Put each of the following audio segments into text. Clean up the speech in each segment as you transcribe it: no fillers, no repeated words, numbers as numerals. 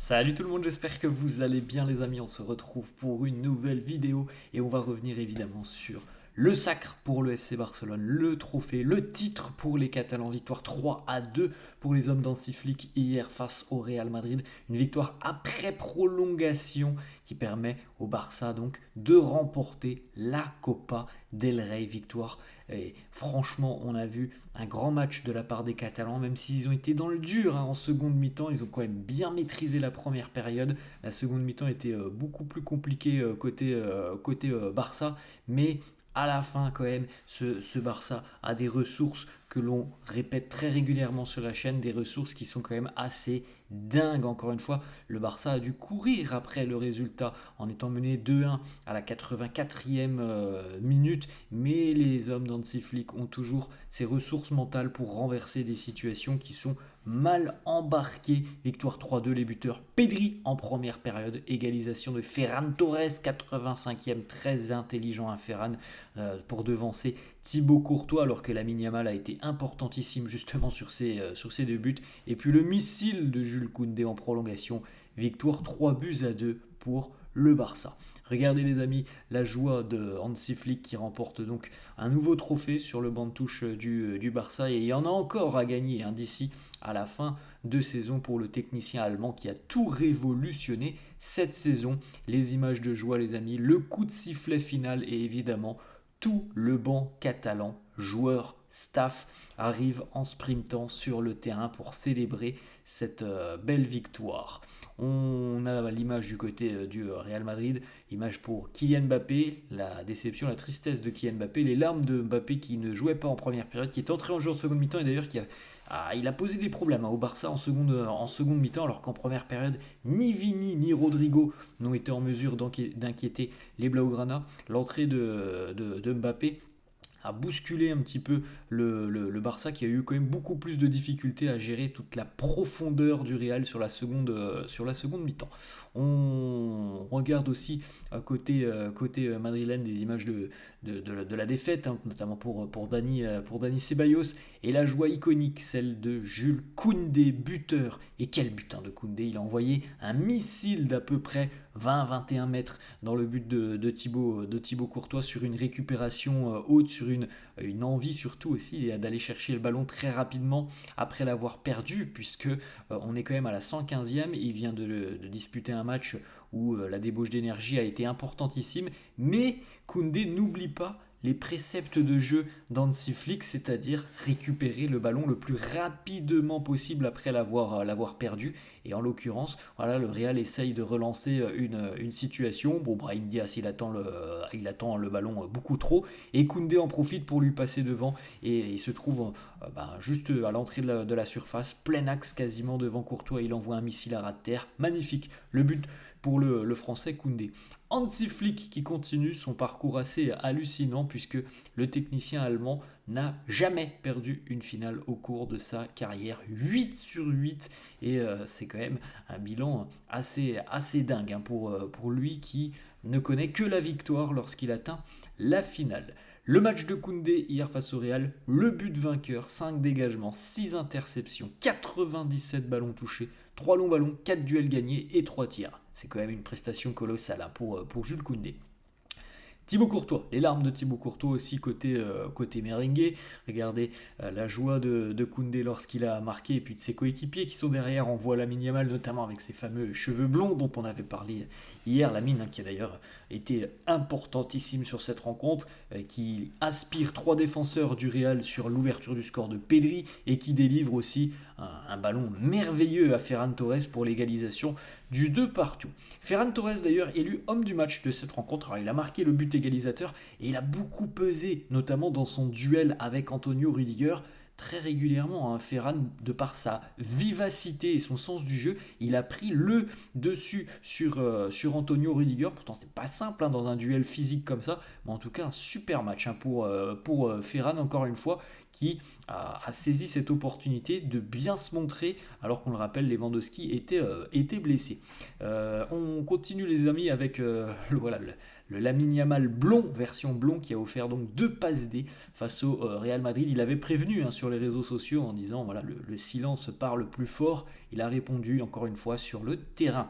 Salut tout le monde, j'espère que vous allez bien les amis, on se retrouve pour une nouvelle vidéo et on va revenir évidemment sur le sacre pour le FC Barcelone, le trophée, le titre pour les Catalans, victoire 3-2 pour les hommes d'Hansi Flick hier face au Real Madrid, une victoire après prolongation qui permet au Barça donc de remporter la Copa del Rey, victoire. Et franchement, on a vu un grand match de la part des Catalans, même s'ils ont été dans le dur en seconde mi-temps, ils ont quand même bien maîtrisé la première période. La seconde mi-temps était beaucoup plus compliquée côté Barça, mais à la fin quand même, ce Barça a des ressources que l'on répète très régulièrement sur la chaîne, des ressources qui sont quand même assez dingues. Encore une fois, le Barça a dû courir après le résultat en étant mené 2-1 à la 84e minute, mais les hommes d'Hansi Flick ont toujours ces ressources mentales pour renverser des situations qui sont mal embarquées. Victoire 3-2, les buteurs Pedri en première période, égalisation de Ferran Torres, 85e, très intelligent à Ferran pour devancer Thibaut Courtois, alors que Lamine Yamal a été importantissime justement sur ses deux buts. Et puis le missile de Jules Koundé en prolongation, victoire 3-2 pour le Barça. Regardez les amis, la joie de Hansi Flick qui remporte donc un nouveau trophée sur le banc de touche du Barça, et il y en a encore à gagner d'ici à la fin de saison pour le technicien allemand qui a tout révolutionné cette saison. Les images de joie les amis, le coup de sifflet final et évidemment tout le banc catalan, joueurs, staff, arrive en sprintant sur le terrain pour célébrer cette belle victoire. On a l'image du côté du Real Madrid, image pour Kylian Mbappé, la déception, la tristesse de Kylian Mbappé, les larmes de Mbappé qui ne jouait pas en première période, qui est entré en jeu en seconde mi-temps et d'ailleurs il a posé des problèmes au Barça en seconde mi-temps, alors qu'en première période, ni Vini ni Rodrigo n'ont été en mesure d'inquiéter les Blaugrana. L'entrée de Mbappé a bousculé un petit peu le Barça, qui a eu quand même beaucoup plus de difficultés à gérer toute la profondeur du Real sur la seconde mi-temps. On regarde aussi côté madrilène des images de la défaite, notamment pour Dani Ceballos, et la joie iconique, celle de Jules Koundé, buteur. Et quel butin de Koundé, il a envoyé un missile d'à peu près 20-21 mètres dans le but de Thibaut Courtois sur une récupération haute, sur une envie surtout aussi d'aller chercher le ballon très rapidement après l'avoir perdu, puisque on est quand même à la 115e, il vient de disputer un match où la débauche d'énergie a été importantissime, mais Koundé n'oublie pas les préceptes de jeu d'Hansi Flick, c'est-à-dire récupérer le ballon le plus rapidement possible après l'avoir perdu. Et en l'occurrence, voilà, le Real essaye de relancer une situation. Bon, Brahim Diaz, il attend le ballon beaucoup trop, et Koundé en profite pour lui passer devant, et il se trouve juste à l'entrée de la surface, plein axe quasiment devant Courtois, il envoie un missile à ras de terre. Magnifique, le but pour le français Koundé. Hansi Flick qui continue son parcours assez hallucinant, puisque le technicien allemand n'a jamais perdu une finale au cours de sa carrière, 8 sur 8, et c'est quand même un bilan assez dingue pour lui, qui ne connaît que la victoire lorsqu'il atteint la finale. Le match de Koundé hier face au Real, le but vainqueur, 5 dégagements, 6 interceptions, 97 ballons touchés, 3 longs ballons, 4 duels gagnés et 3 tirs. C'est quand même une prestation colossale pour Jules Koundé. Thibaut Courtois, les larmes de Thibaut Courtois aussi côté merengue. Regardez la joie de Koundé lorsqu'il a marqué, et puis de ses coéquipiers qui sont derrière. On voit Lamine Yamal notamment avec ses fameux cheveux blonds dont on avait parlé hier. Lamine, qui a d'ailleurs été importantissime sur cette rencontre, qui aspire 3 défenseurs du Real sur l'ouverture du score de Pedri, et qui délivre aussi un ballon merveilleux à Ferran Torres pour l'égalisation du 2 partout. Ferran Torres d'ailleurs élu homme du match de cette rencontre. Alors, il a marqué le but égalisateur et il a beaucoup pesé, notamment dans son duel avec Antonio Rudiger. Très régulièrement, Ferran, de par sa vivacité et son sens du jeu, il a pris le dessus sur Antonio Rudiger. Pourtant, c'est pas simple dans un duel physique comme ça, mais en tout cas, un super match pour Ferran, encore une fois, qui a saisi cette opportunité de bien se montrer, alors qu'on le rappelle, Lewandowski était blessé. On continue les amis avec le Lamine Yamal blond, version blond, qui a offert donc 2 passes D face au Real Madrid. Il avait prévenu sur les réseaux sociaux en disant voilà, le silence parle plus fort. Il a répondu encore une fois sur le terrain.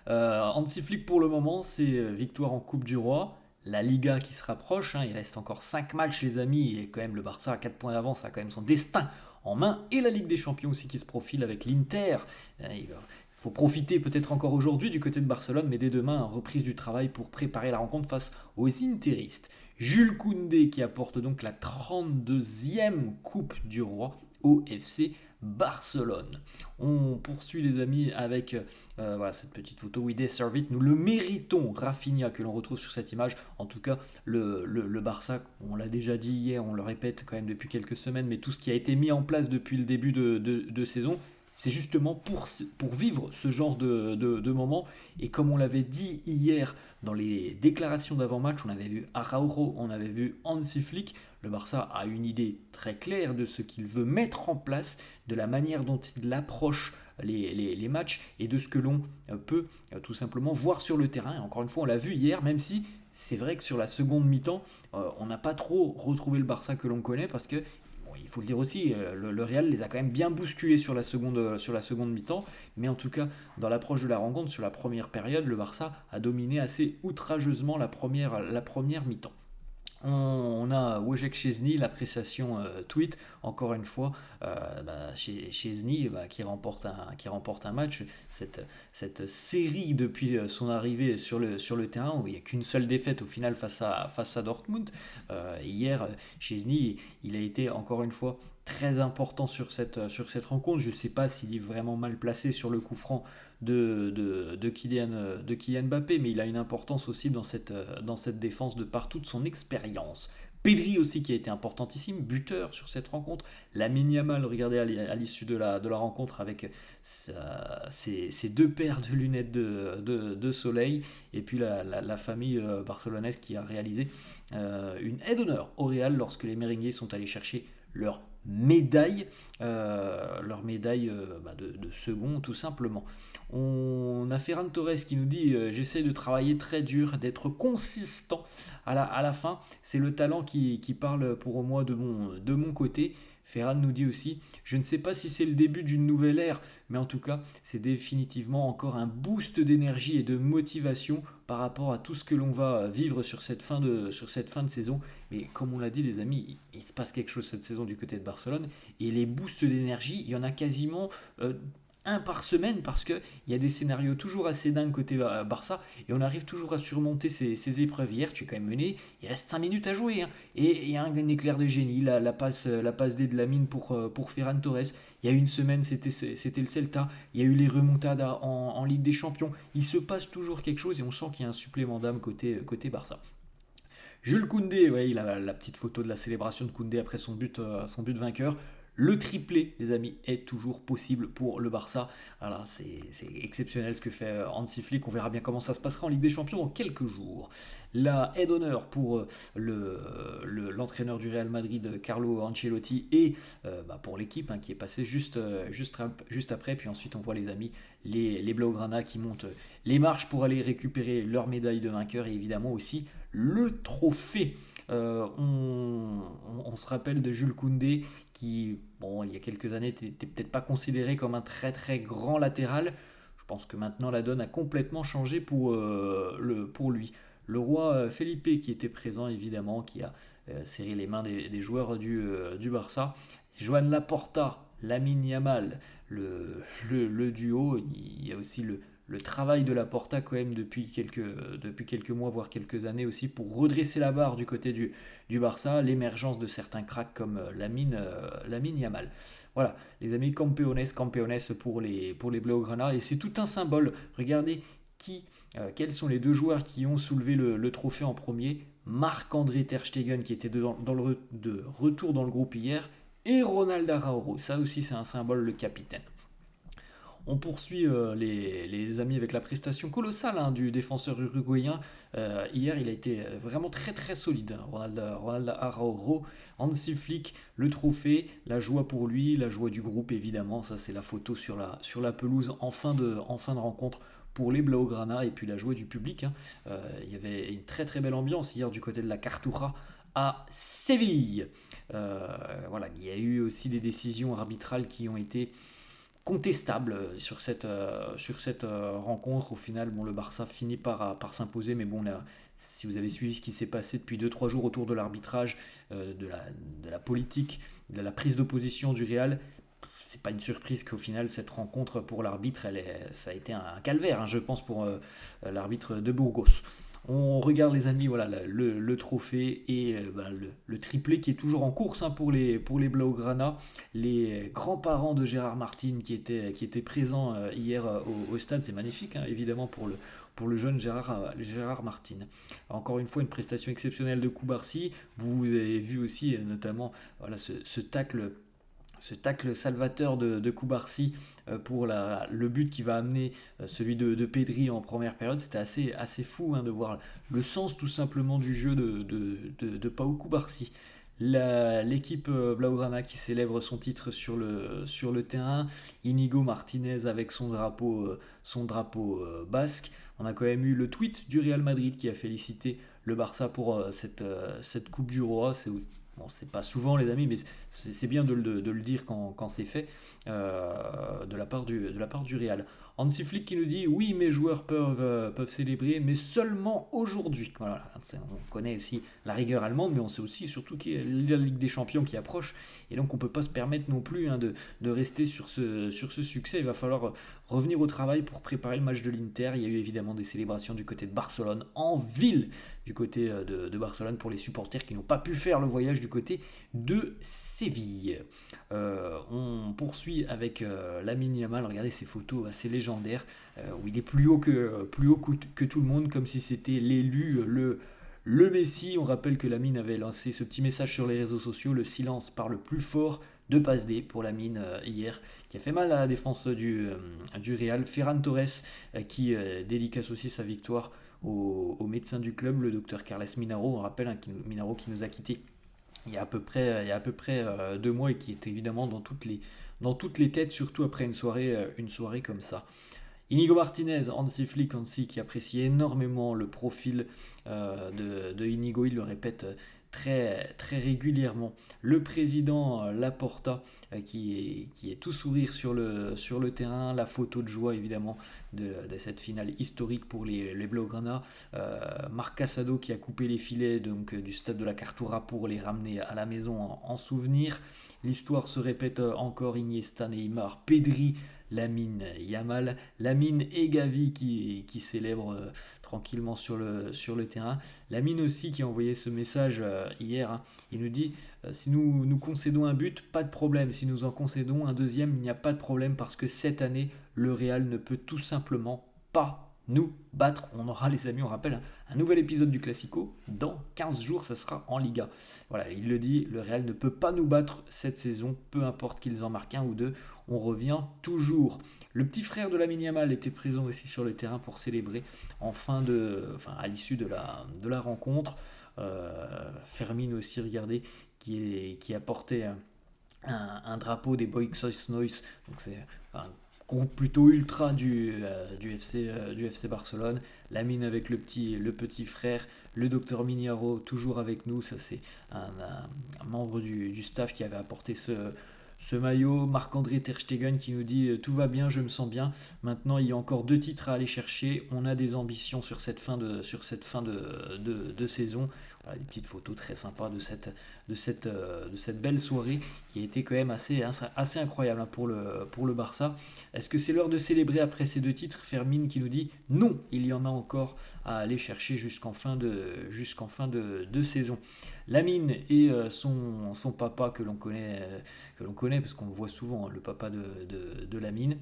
Hansi Flick pour le moment, c'est victoire en Coupe du Roi. La Liga qui se rapproche, il reste encore 5 matchs les amis, et quand même le Barça à 4 points d'avance a quand même son destin en main, et la Ligue des Champions aussi qui se profile avec l'Inter. Il faut profiter peut-être encore aujourd'hui du côté de Barcelone, mais dès demain, reprise du travail pour préparer la rencontre face aux Interistes. Jules Koundé qui apporte donc la 32e Coupe du Roi au FC Barcelone. On poursuit les amis avec cette petite photo. We deserve it. Nous le méritons. Rafinha que l'on retrouve sur cette image. En tout cas, le Barça, on l'a déjà dit hier, on le répète quand même depuis quelques semaines, mais tout ce qui a été mis en place depuis le début de saison, c'est justement pour vivre ce genre de moment. Et comme on l'avait dit hier dans les déclarations d'avant-match, on avait vu Araujo, on avait vu Hansi Flick. Le Barça a une idée très claire de ce qu'il veut mettre en place, de la manière dont il approche les matchs et de ce que l'on peut tout simplement voir sur le terrain. Et encore une fois, on l'a vu hier, même si c'est vrai que sur la seconde mi-temps, on n'a pas trop retrouvé le Barça que l'on connaît parce que il faut le dire aussi, le Real les a quand même bien bousculés sur la seconde mi-temps, mais en tout cas, dans l'approche de la rencontre, sur la première période, le Barça a dominé assez outrageusement la première mi-temps. On a Wojciech Szczęsny, l'appréciation tweet, encore une fois, Szczęsny qui remporte un match, cette série depuis son arrivée sur le terrain, où il n'y a qu'une seule défaite au final face à Dortmund. Hier, Szczęsny, il a été encore une fois très important sur cette rencontre. Je ne sais pas s'il est vraiment mal placé sur le coup franc de Kylian Mbappé, mais il a une importance aussi dans cette défense de par toute son expérience. Pedri aussi qui a été importantissime, buteur sur cette rencontre. Lamine Yamal, regardez à l'issue de la rencontre avec ses 2 paires de lunettes de soleil, et puis la famille barcelonaise qui a réalisé une aide d'honneur au Real lorsque les Merengues sont allés chercher leur médaille de second tout simplement. On a Ferran Torres qui nous dit j'essaie de travailler très dur, d'être consistant à la fin, c'est le talent qui parle pour moi de mon côté. Ferran nous dit aussi je ne sais pas si c'est le début d'une nouvelle ère, mais en tout cas c'est définitivement encore un boost d'énergie et de motivation par rapport à tout ce que l'on va vivre sur cette fin de saison. Mais comme on l'a dit les amis, il se passe quelque chose cette saison du côté de Barcelone, et les boosts d'énergie, il y en a quasiment un par semaine, parce qu'il y a des scénarios toujours assez dingues côté Barça, et on arrive toujours à surmonter ces épreuves. Hier tu es quand même mené, il reste 5 minutes à jouer, et il y a un éclair de génie, la passe D de Lamine pour Ferran Torres. Il y a une semaine c'était le Celta, il y a eu les remontadas en Ligue des Champions. Il se passe toujours quelque chose, et on sent qu'il y a un supplément d'âme côté Barça. Jules Koundé, il a la petite photo de la célébration de Koundé après son but vainqueur. Le triplé, les amis, est toujours possible pour le Barça. Voilà, c'est exceptionnel ce que fait Hansi Flick. On verra bien comment ça se passera en Ligue des Champions dans quelques jours. La aide d'honneur pour l'entraîneur du Real Madrid, Carlo Ancelotti, et pour l'équipe qui est passée juste après. Puis ensuite, on voit les amis, les Blaugrana qui montent les marches pour aller récupérer leur médaille de vainqueur, et évidemment aussi le trophée. On se rappelle de Jules Koundé qui, il y a quelques années, n'était peut-être pas considéré comme un très très grand latéral. Je pense que maintenant la donne a complètement changé pour lui. Le roi Felipe qui était présent évidemment, qui a serré les mains des joueurs du Barça. Joan Laporta, Lamine Yamal, le duo. Il y a aussi le travail de Laporta quand même depuis quelques mois, voire quelques années aussi, pour redresser la barre du côté du Barça, l'émergence de certains cracks comme Lamine Yamal. Voilà, les amis, campeones pour les Blaugrana, et c'est tout un symbole. Regardez quels sont les 2 joueurs qui ont soulevé le trophée en premier. Marc-André Ter Stegen qui était de retour dans le groupe hier, et Ronald Araujo. Ça aussi c'est un symbole, le capitaine. On poursuit les amis avec la prestation colossale du défenseur uruguayen. Hier, il a été vraiment très très solide, hein. Ronald Araujo, Hansi Flick, le trophée, la joie pour lui, la joie du groupe évidemment. Ça, c'est la photo sur la pelouse en fin de rencontre pour les Blaugrana et puis la joie du public, hein. Il y avait une très très belle ambiance hier du côté de la Cartuja à Séville. Voilà, il y a eu aussi des décisions arbitrales qui ont été contestable sur cette rencontre. Au final, bon, le Barça finit par s'imposer, mais bon, là, si vous avez suivi ce qui s'est passé depuis 2-3 jours autour de l'arbitrage, de la politique, de la prise d'opposition du Real, c'est pas une surprise qu'au final cette rencontre pour l'arbitre, ça a été un calvaire, hein, je pense, pour l'arbitre de Burgos. On regarde les amis, voilà le trophée et le triplé qui est toujours en course, hein, pour les Blaugrana. Les grands-parents de Gérard Martin qui étaient présents hier au stade, c'est magnifique, hein, évidemment pour le jeune Gérard Martin. Encore une fois, une prestation exceptionnelle de Koubarsi. Vous avez vu aussi notamment voilà, ce tacle salvateur de Koubarsi pour le but qui va amener celui de Pedri en première période. C'était assez fou, hein, de voir le sens tout simplement du jeu de Pau Koubarsi. L'équipe Blaugrana qui célèbre son titre sur le terrain, Inigo Martinez avec son drapeau basque. On a quand même eu le tweet du Real Madrid qui a félicité le Barça pour cette Coupe du Roi. Bon, c'est pas souvent les amis, mais c'est bien de le dire quand c'est fait, de la part du Real. Hansi Flick qui nous dit oui, mes joueurs peuvent célébrer, mais seulement aujourd'hui. Voilà, on connaît aussi la rigueur allemande, mais on sait aussi surtout qu'il y a la Ligue des Champions qui approche, et donc on peut pas se permettre non plus, hein, de rester sur ce succès. Il va falloir revenir au travail pour préparer le match de l'Inter. Il y a eu évidemment des célébrations du côté de Barcelone, en ville, du côté de Barcelone, pour les supporters qui n'ont pas pu faire le voyage du côté de Séville. On poursuit avec Lamine Yamal. Regardez ces photos assez légendaires, où il est plus haut que tout le monde, comme si c'était l'élu, le Messi. On rappelle que Lamine avait lancé ce petit message sur les réseaux sociaux: le silence parle plus fort. De passe D pour Lamine hier, qui a fait mal à la défense du Real. Ferran Torres qui dédicace aussi sa victoire au médecin du club, le docteur Carles Minaro. On rappelle, hein, Minaro qui nous a quittés il y a à peu près 2 mois, et qui est évidemment dans toutes les têtes, surtout après une soirée comme ça. Inigo Martinez, Hansi Flick, qui apprécie énormément le profil de Inigo, il le répète très, très régulièrement. Le président Laporta qui est tout sourire sur le terrain, la photo de joie évidemment de cette finale historique pour les Blaugrana. Marc Casado qui a coupé les filets donc du stade de la Cartuja pour les ramener à la maison en souvenir. L'histoire se répète encore: Iniesta, Neymar, Pedri, Lamine Yamal, Lamine et Gavi qui célèbrent tranquillement sur le terrain. Lamine aussi qui a envoyé ce message hier, hein. Il nous dit si nous concédons un but, pas de problème. Si nous en concédons un deuxième, il n'y a pas de problème, parce que cette année, le Real ne peut tout simplement pas nous battre. On aura, les amis, on rappelle, un nouvel épisode du Classico dans 15 jours, ça sera en Liga. Voilà, il le dit, le Real ne peut pas nous battre cette saison, peu importe qu'ils en marquent un ou deux, on revient toujours. Le petit frère de Lamine Yamal était présent aussi sur le terrain pour célébrer à l'issue de la rencontre. Fermin aussi, regardez, qui a porté un drapeau des Boys Noise, donc c'est un groupe plutôt ultra du FC Barcelone. Lamine avec le petit frère, le docteur Miniaro toujours avec nous. Ça, c'est un membre du staff qui avait apporté ce maillot. Marc-André Ter Stegen qui nous dit tout va bien, je me sens bien. Maintenant, il y a encore 2 titres à aller chercher. On a des ambitions sur cette fin de saison. Voilà, des petites photos très sympas de cette belle soirée qui a été quand même assez incroyable, hein, pour le Barça. Est-ce que c'est l'heure de célébrer après ces 2 titres? Fermin qui nous dit non, il y en a encore à aller chercher jusqu'en fin de saison. Lamine et son papa que l'on connaît parce qu'on le voit souvent, hein, le papa de Lamine.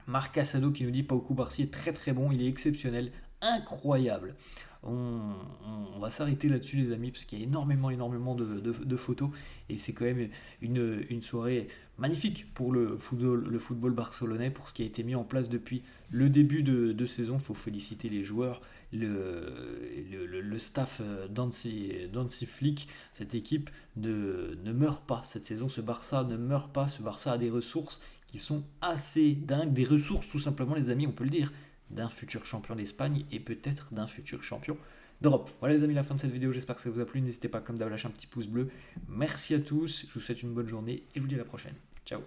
Marc Casado qui nous dit Pau Koubarsi est très très bon, il est exceptionnel, incroyable. On va s'arrêter là-dessus les amis, parce qu'il y a énormément de photos, et c'est quand même une soirée magnifique pour le football barcelonais, pour ce qui a été mis en place depuis le début de saison. Il faut féliciter les joueurs, le staff d'Hansi Flick. Cette équipe ne meurt pas cette saison, ce Barça ne meurt pas, ce Barça a des ressources qui sont assez dingues, des ressources tout simplement les amis, on peut le dire, d'un futur champion d'Espagne et peut-être d'un futur champion d'Europe. Voilà les amis, la fin de cette vidéo, j'espère que ça vous a plu, n'hésitez pas comme d'hab à lâcher un petit pouce bleu. Merci à tous, je vous souhaite une bonne journée et je vous dis à la prochaine. Ciao.